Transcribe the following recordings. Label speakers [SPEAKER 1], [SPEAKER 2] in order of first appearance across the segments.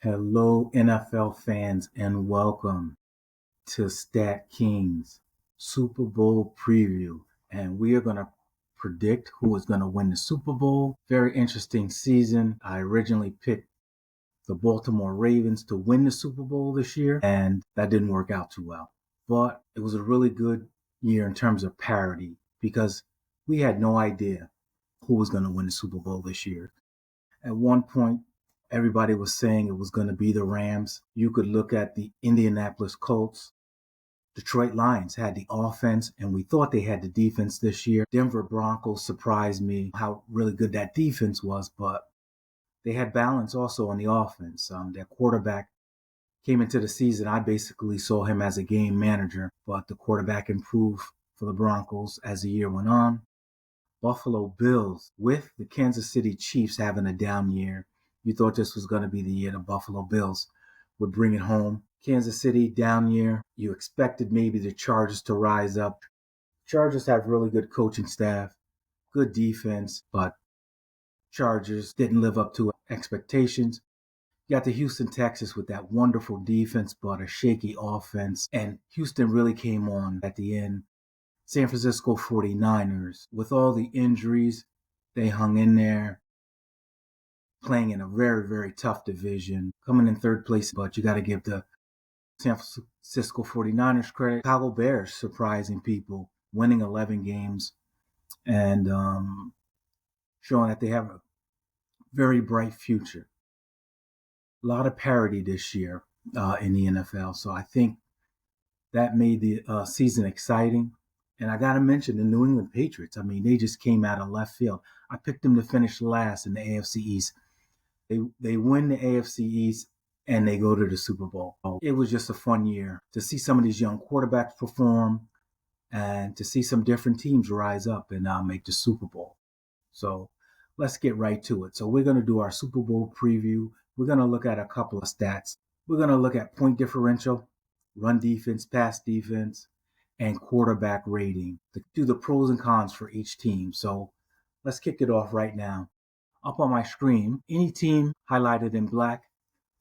[SPEAKER 1] Hello, NFL fans, and welcome to Statkings Super Bowl preview. And we are going to predict who is going to win the Super Bowl. Very interesting season. I originally picked the Baltimore Ravens to win the Super Bowl this year, and that didn't work out too well. But it was a really good year in terms of parity because we had no idea who was going to win the Super Bowl this year. At one point, everybody was saying it was going to be the Rams. You could look at the Indianapolis Colts. Detroit Lions had the offense, and we thought they had the defense this year. Denver Broncos surprised me how really good that defense was, but they had balance also on the offense. Their quarterback came into the season. I basically saw him as a game manager, but the quarterback improved for the Broncos as the year went on. Buffalo Bills with the Kansas City Chiefs having a down year. You thought this was going to be the year the Buffalo Bills would bring it home. Kansas City down year. You expected maybe the Chargers to rise up. Chargers have really good coaching staff, good defense, but Chargers didn't live up to expectations. You got the Houston Texans with that wonderful defense, but a shaky offense. And Houston really came on at the end. San Francisco 49ers, with all the injuries, they hung in there, playing in a very, very tough division, coming in third place. But you got to give the San Francisco 49ers credit. Chicago Bears surprising people, winning 11 games and showing that they have a very bright future. A lot of parity this year in the NFL. So I think that made the season exciting. And I got to mention the New England Patriots. I mean, they just came out of left field. I picked them to finish last in the AFC East. They win the AFC East and they go to the Super Bowl. It was just a fun year to see some of these young quarterbacks perform and to see some different teams rise up and make the Super Bowl. So let's get right to it. So we're going to do our Super Bowl preview. We're going to look at a couple of stats. We're going to look at point differential, run defense, pass defense, and quarterback rating to do the pros and cons for each team. So let's kick it off right now. Up on my screen, any team highlighted in black,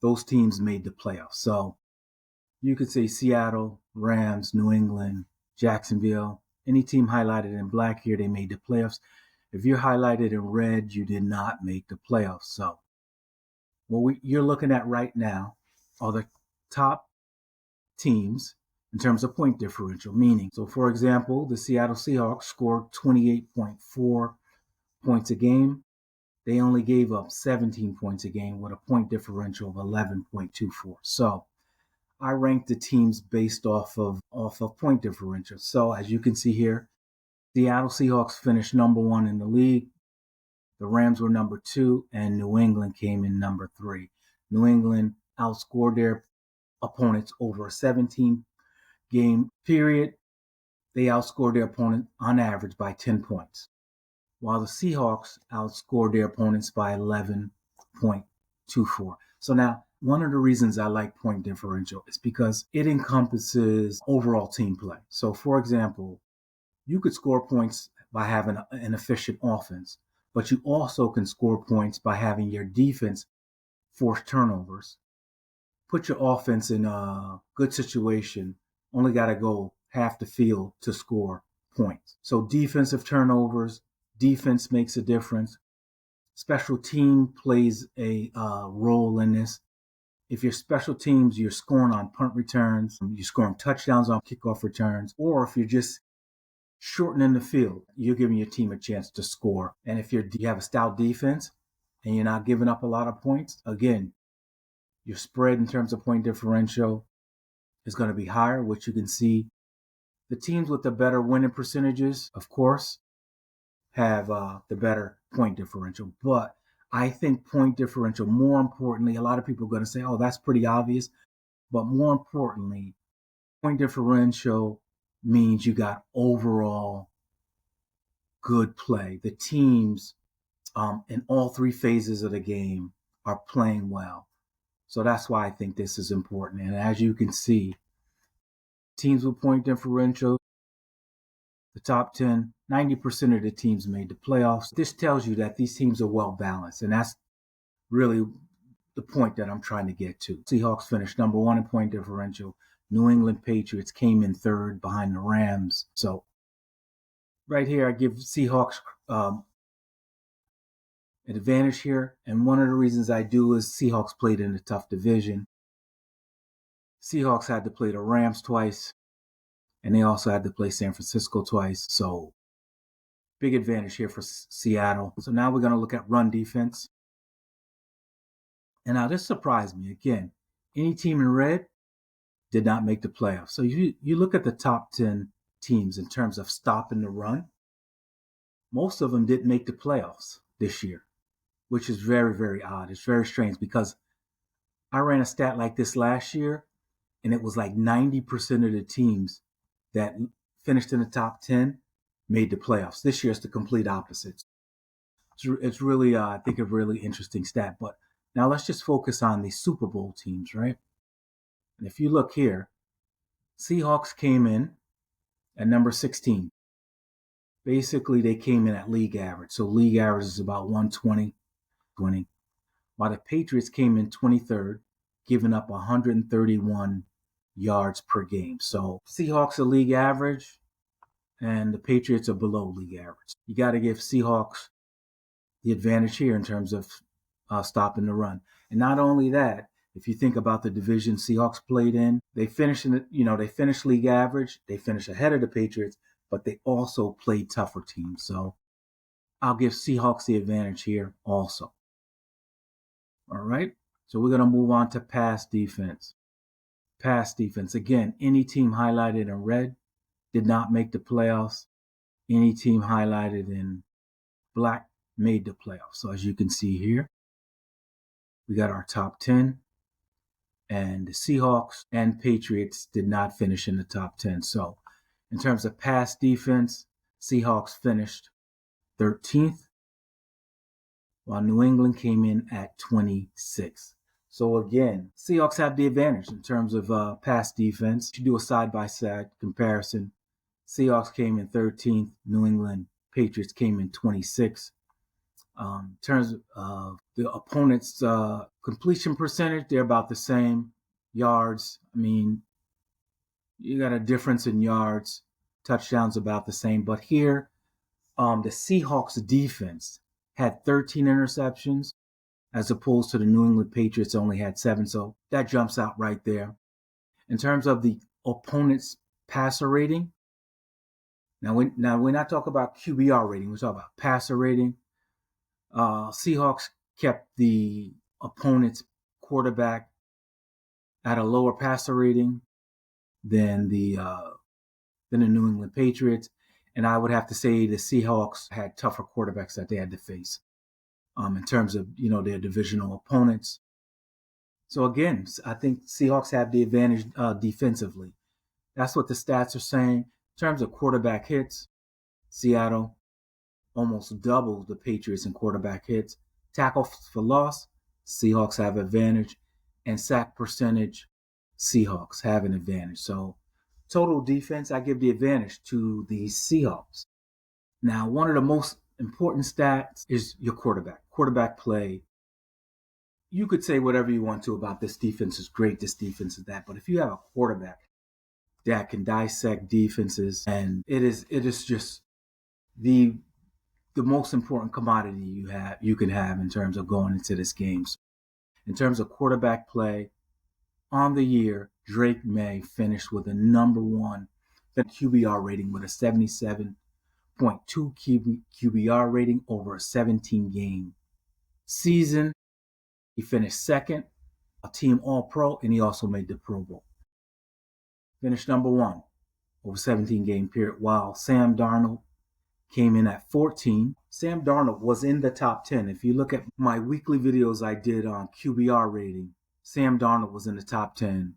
[SPEAKER 1] those teams made the playoffs. So you could say Seattle, Rams, New England, Jacksonville. Any team highlighted in black here, they made the playoffs. If you're highlighted in red, you did not make the playoffs. So what you're looking at right now are the top teams in terms of point differential, meaning, so for example, the Seattle Seahawks scored 28.4 points a game. They only gave up 17 points a game with a point differential of 11.24. So I ranked the teams based off of point differential. So as you can see here, Seattle Seahawks finished number 1 in the league. The Rams were number 2, and New England came in number 3. New England outscored their opponents over a 17-game period. They outscored their opponent on average by 10 points, while the Seahawks outscored their opponents by 11.24. So now, one of the reasons I like point differential is because it encompasses overall team play. So for example, you could score points by having an efficient offense, but you also can score points by having your defense force turnovers, put your offense in a good situation, only got to go half the field to score points. So defensive turnovers, defense makes a difference. Special team plays a role in this. If your special teams, you're scoring on punt returns, you're scoring touchdowns on kickoff returns, or if you're just shortening the field, you're giving your team a chance to score. And if you have a stout defense and you're not giving up a lot of points, again, your spread in terms of point differential is going to be higher, which you can see. The teams with the better winning percentages, of course, have the better point differential. But I think point differential, more importantly, a lot of people are going to say, oh, that's pretty obvious. But more importantly, point differential means you got overall good play. The teams in all 3 phases of the game are playing well. So that's why I think this is important. And as you can see, teams with point differential, the top 10, 90% of the teams made the playoffs. This tells you that these teams are well balanced. And that's really the point that I'm trying to get to. Seahawks finished number 1 in point differential. New England Patriots came in third behind the Rams. So right here, I give Seahawks an advantage here. And one of the reasons I do is Seahawks played in a tough division. Seahawks had to play the Rams twice, and they also had to play San Francisco twice. So big advantage here for Seattle. So now we're going to look at run defense. And now this surprised me. Again, any team in red did not make the playoffs. So you look at the top 10 teams in terms of stopping the run. Most of them didn't make the playoffs this year, which is very, very odd. It's very strange because I ran a stat like this last year, and it was like 90% of the teams that finished in the top 10 made the playoffs. This year it's the complete opposite. It's really, I think, a really interesting stat. But now let's just focus on the Super Bowl teams, right? And if you look here, Seahawks came in at number 16. Basically, they came in at league average. So league average is about 120, while the Patriots came in 23rd, giving up 131 yards per game. So Seahawks are league average, and the Patriots are below league average. You got to give Seahawks the advantage here in terms of stopping the run. And not only that, if you think about the division Seahawks played in, they finished they finished league average, they finished ahead of the Patriots, but they also played tougher teams. So I'll give Seahawks the advantage here also. All right. So we're going to move on to pass defense. Pass defense. Again, any team highlighted in red did not make the playoffs. Any team highlighted in black made the playoffs. So as you can see here, we got our top 10. And the Seahawks and Patriots did not finish in the top 10. So in terms of pass defense, Seahawks finished 13th, while New England came in at 26th. So again, Seahawks have the advantage in terms of pass defense. If you do a side-by-side comparison, Seahawks came in 13th, New England Patriots came in 26th. In terms of the opponent's completion percentage, they're about the same. Yards, I mean, you got a difference in yards. Touchdowns about the same. But here, the Seahawks defense had 13 interceptions as opposed to the New England Patriots only had 7. So that jumps out right there. In terms of the opponent's passer rating, now we're not talking about QBR rating. We're talking about passer rating. Seahawks kept the opponent's quarterback at a lower passer rating than the New England Patriots, and I would have to say the Seahawks had tougher quarterbacks that they had to face in terms of their divisional opponents. So again, I think Seahawks have the advantage defensively. That's what the stats are saying. In terms of quarterback hits, Seattle almost doubles the Patriots in quarterback hits. Tackles for loss, Seahawks have advantage. And sack percentage, Seahawks have an advantage. So total defense, I give the advantage to the Seahawks. Now, one of the most important stats is your quarterback. Quarterback play. You could say whatever you want to about this defense is great, this defense is that. But if you have a quarterback that can dissect defenses, and it is just the most important commodity you can have in terms of going into this game. So in terms of quarterback play, on the year, Drake May finished with a number 1 QBR rating with a 77.2 QBR rating over a 17-game season. He finished second, a team All-Pro, and he also made the Pro Bowl. Finished number 1 over 17-game period, while Sam Darnold came in at 14. Sam Darnold was in the top 10. If you look at my weekly videos I did on QBR rating, Sam Darnold was in the top 10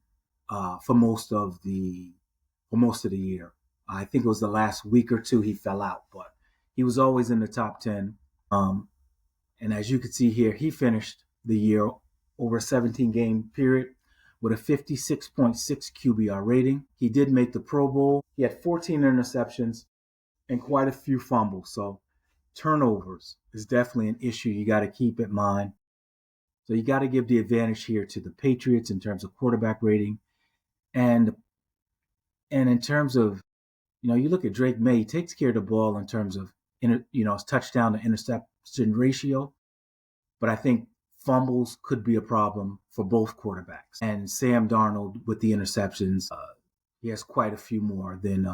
[SPEAKER 1] for most of the year. I think it was the last week or two he fell out, but he was always in the top 10. And as you can see here, he finished the year over a 17-game period with a 56.6 QBR rating. He did make the Pro Bowl. He had 14 interceptions and quite a few fumbles. So turnovers is definitely an issue you got to keep in mind. So you got to give the advantage here to the Patriots in terms of quarterback rating. And in terms of, you look at Drake May, he takes care of the ball in terms of, his touchdown to interception ratio. But I think fumbles could be a problem for both quarterbacks. And Sam Darnold with the interceptions, he has quite a few more than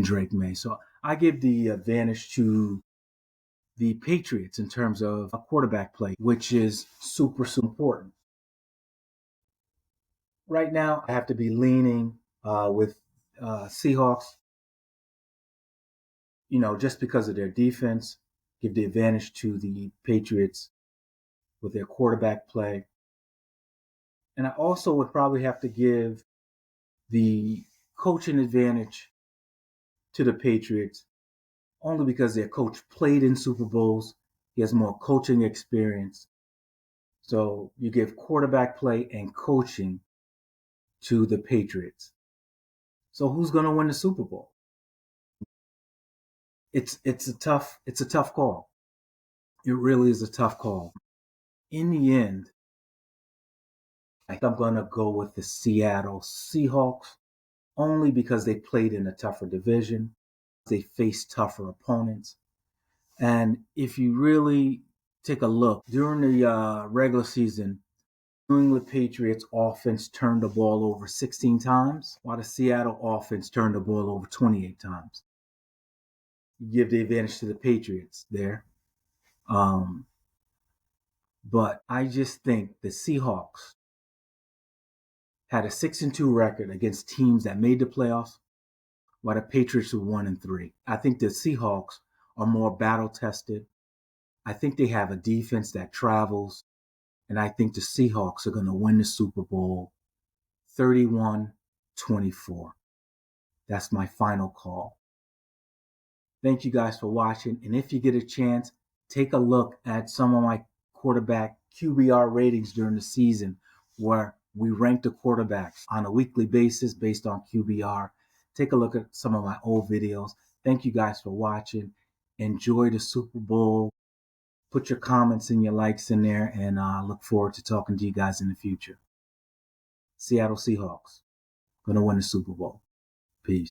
[SPEAKER 1] Drake May. So I give the advantage to the Patriots in terms of a quarterback play, which is super, super important. Right now, I have to be leaning with Seahawks, just because of their defense, give the advantage to the Patriots with their quarterback play. And I also would probably have to give the coaching advantage to the Patriots only because their coach played in Super Bowls. He has more coaching experience. So you give quarterback play and coaching to the Patriots. So who's going to win the Super Bowl? It's a tough call. It really is a tough call. In the end, I think I'm going to go with the Seattle Seahawks only because they played in a tougher division. They faced tougher opponents. And if you really take a look, during the regular season, New England Patriots offense turned the ball over 16 times, while the Seattle offense turned the ball over 28 times. You give the advantage to the Patriots there. But I just think the Seahawks had a 6-2 record against teams that made the playoffs, while the Patriots were 1-3. I think the Seahawks are more battle tested. I think they have a defense that travels, and I think the Seahawks are going to win the Super Bowl 31-24. That's my final call. Thank you guys for watching, and if you get a chance, take a look at some of my quarterback QBR ratings during the season, where we rank the quarterbacks on a weekly basis based on QBR. Take a look at some of my old videos. Thank you guys for watching. Enjoy the Super Bowl. Put your comments and your likes in there, and I look forward to talking to you guys in the future. Seattle Seahawks going to win the Super Bowl.